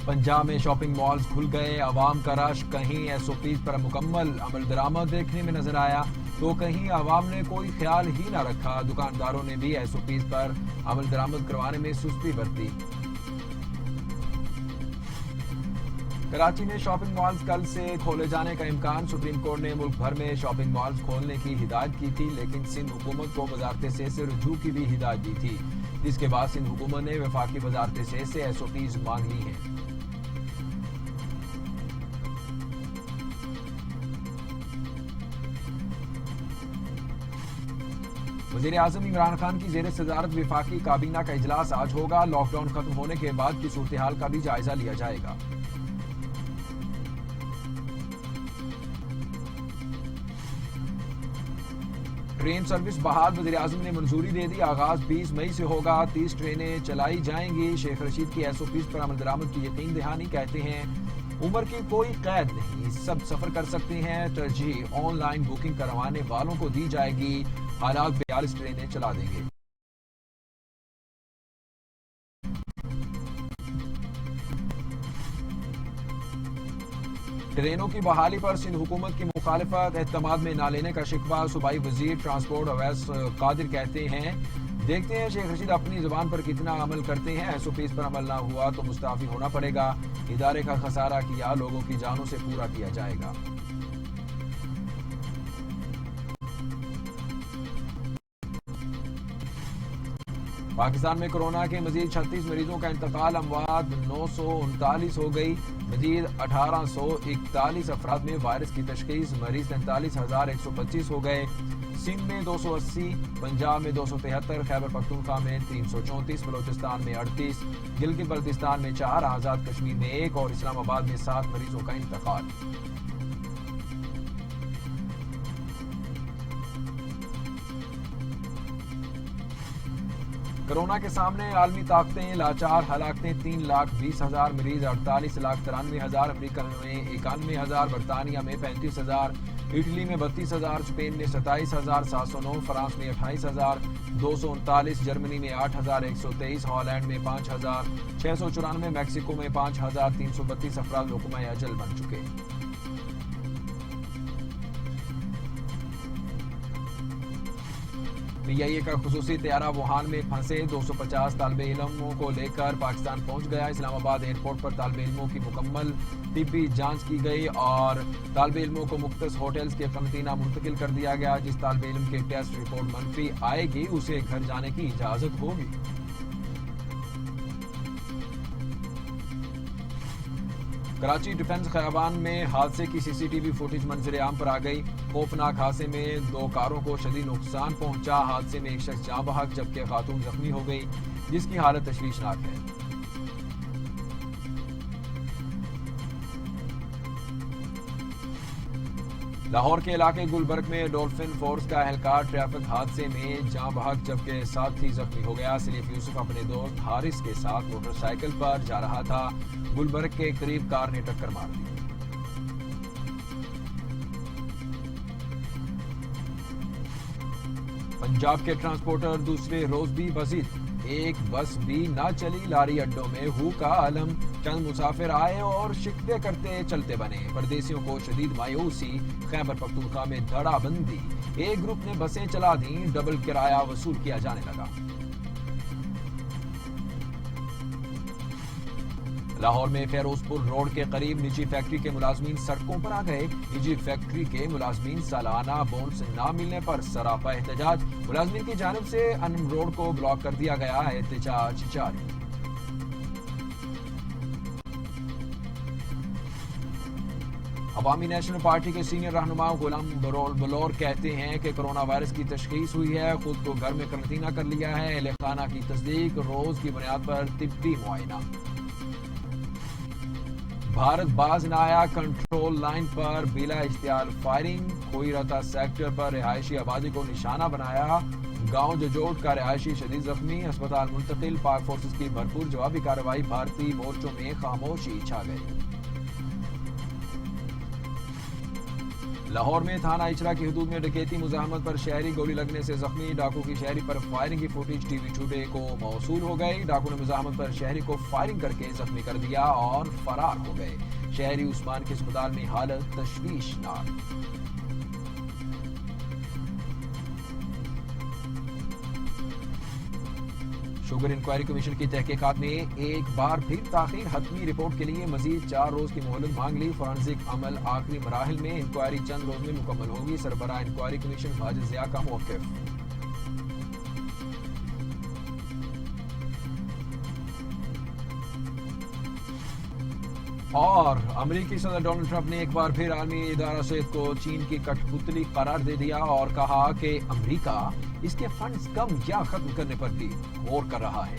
पंजाब में shopping malls खुल गए, आवाम का रश कहीं एसओपीज पर मुकम्मल अमल दरामद देखने में नजर आया तो कहीं आवाम ने कोई ख्याल ही न रखा। दुकानदारों ने भी एसओपीज पर अमल दरामद करवाने में सुस्ती बरती। कराची में शॉपिंग मॉल्स कल से खोले जाने का इम्कान। सुप्रीम कोर्ट ने मुल्क भर में शॉपिंग मॉल्स खोलने की हिदायत की थी, लेकिन सिंध हुकूमत को वजारत सेहत से रुजू की भी हिदायत दी थी, जिसके बाद सिंध हुकूमत ने वफाकी वजारत सेहत से एसओपीज मांग ली हैं। वज़ीर आज़म इमरान खान की ज़ेर सदारत वफाकी काबीना का इजलास आज होगा। लॉकडाउन खत्म होने के बाद की सूरत हाल का भी जायजा लिया जाएगा। ट्रेन सर्विस बहाल, वज़ीर आज़म ने मंजूरी दे दी। आगाज 20 मई से होगा, 30 ट्रेनें चलाई जाएंगी। शेख रशीद की एसओपीज पर अमल दरामद की यकीन दहानी। कहते हैं उम्र की कोई कैद नहीं, सब सफर कर सकते हैं। तरजीह ऑनलाइन बुकिंग करवाने वालों को दी जाएगी। हालात 42 ट्रेनें चला देंगे। ट्रेनों की बहाली पर सिंध हुकूमत की मुखालिफत, एतमाद में ना लेने का शिकवा। सूबाई वजीर ट्रांसपोर्ट अवैस कादिर कहते हैं देखते हैं शेख रशीद अपनी जुबान पर कितना अमल करते हैं। एसओपीज पर अमल ना हुआ तो मुस्ताफी होना पड़ेगा। इदारे का खसारा किया, लोगों की जानों से पूरा किया जाएगा। पाकिस्तान में कोरोना के मजीद 36 मरीजों का इंतकाल, अमवात 939 हो गई। मजीद 1841 अफराद में वायरस की तशखीस, मरीज 43,125 हो गए। सिंध में 280, पंजाब में 273, खैबर पख्तूनख्वा में 334, बलोचिस्तान में 38, गिलगित बल्तिस्तान में 4, आजाद कश्मीर में 1 और इस्लामाबाद में 7 मरीजों का इंतकाल। कोरोना के सामने आलमी ताकतें लाचार, हलाकतें 3,20,000, मरीज 48,93,000, अमेरिका में 91,000, बरतानिया में 35,000, इटली में 32,000, स्पेन में 27,709, फ्रांस में 28,239, जर्मनी में 8,123, हॉलैंड में 5,694, मैक्सिको में 5,332 अफराद हुक्म अजल बन चुके। पीआईए का खुसूसी तैयारा वुहान में फंसे 250 तालिबे इल्मों को लेकर पाकिस्तान पहुंच गया। इस्लामाबाद एयरपोर्ट पर तालिबे इल्मों की मुकम्मल तिब्बी जांच की गई और तालिबे इल्मों को मुख्तलिफ होटल्स के कंटीना मुंतकिल कर दिया गया। जिस तालिबे इल्म के टेस्ट रिपोर्ट मनफी आएगी उसे घर जाने की इजाजत होगी। कराची डिफेंस खयाबान में हादसे की सीसीटीवी फुटेज मंजर आम पर आ गई। खौफनाक हादसे में 2 कारों को शदीद नुकसान पहुंचा। हादसे में एक शख्स जाँ बहक जबकि खातून जख्मी हो गई, जिसकी हालत तशवीशनाक है। लाहौर के इलाके गुलबर्ग में डॉल्फिन फोर्स का एहलकार ट्रैफिक हादसे में जाँ बहक जबकि साथी जख्मी हो गया। सलीफ यूसुफ अपने दोस्त हारिस के साथ मोटरसाइकिल पर जा रहा था। गुलबर्ग के करीब कार ने टक्कर मार दी। पंजाब के ट्रांसपोर्टर दूसरे रोज भी बसित, एक बस भी ना चली। लारी अड्डों में हू का आलम, चंद मुसाफिर आए और शिकवे करते चलते बने। परदेसियों को शदीद मायूसी, खैबर पख्तूनख्वा में धड़ाबंदी। एक ग्रुप ने बसें चला दी, डबल किराया वसूल किया जाने लगा। लाहौर में फेरोजपुर रोड के करीब निजी फैक्ट्री के मुलाजमीन सड़कों पर आ गए। निजी फैक्ट्री के मुलाजमीन सालाना बोनस न मिलने पर सरापा एहतजाज। मुलाजमीन की जानिब से अनम रोड को ब्लॉक कर दिया गया। एहतजाज जारी। अवामी नेशनल पार्टी के सीनियर रहनुमा गुलाम बलौर कहते हैं कि कोरोना वायरस की तशखीस हुई है, खुद को घर में करंटीना कर लिया है। अहले खाना की तस्दीक, रोज की बुनियाद पर तिब्बी मुआयना। भारत बाज न आया, कंट्रोल लाइन पर बिला इख्तियार फायरिंग। कोईरता सेक्टर पर रिहायशी आबादी को निशाना बनाया। गांव जजोट का रिहायशी शदीद जख्मी, अस्पताल मुंतकिल। पाक फोर्सेस की भरपूर जवाबी कार्रवाई, भारतीय मोर्चों में खामोशी छा गई। لاہور میں تھانہ اچرا کی حدود میں ڈکیتی مزاحمت پر شہری گولی لگنے سے زخمی، ڈاکو کی شہری پر فائرنگ کی فوٹیج ٹی وی چھوٹے کو موصول ہو گئی۔ ڈاکو نے مزاحمت پر شہری کو فائرنگ کر کے زخمی کر دیا اور فرار ہو گئے۔ شہری عثمان کے اسپتال میں حالت تشویشناک۔ شوگر انکوائری کمیشن کی تحقیقات میں ایک بار پھر تاخیر، حتمی رپورٹ کے لیے مزید 4 روز کی مہلت مانگ لی۔ فورینسک عمل آخری مراحل میں، انکوائری چند روز میں مکمل ہوگی۔ سربراہ انکوائری کمیشن ماجد ضیاء کا موقف۔ اور امریکی صدر ڈونلڈ ٹرمپ نے ایک بار پھر عالمی ادارہ صحت کو چین کی کٹھ پتلی قرار دے دیا اور کہا کہ امریکہ اس کے فنڈز کم یا ختم کرنے پر بھی غور کر رہا ہے۔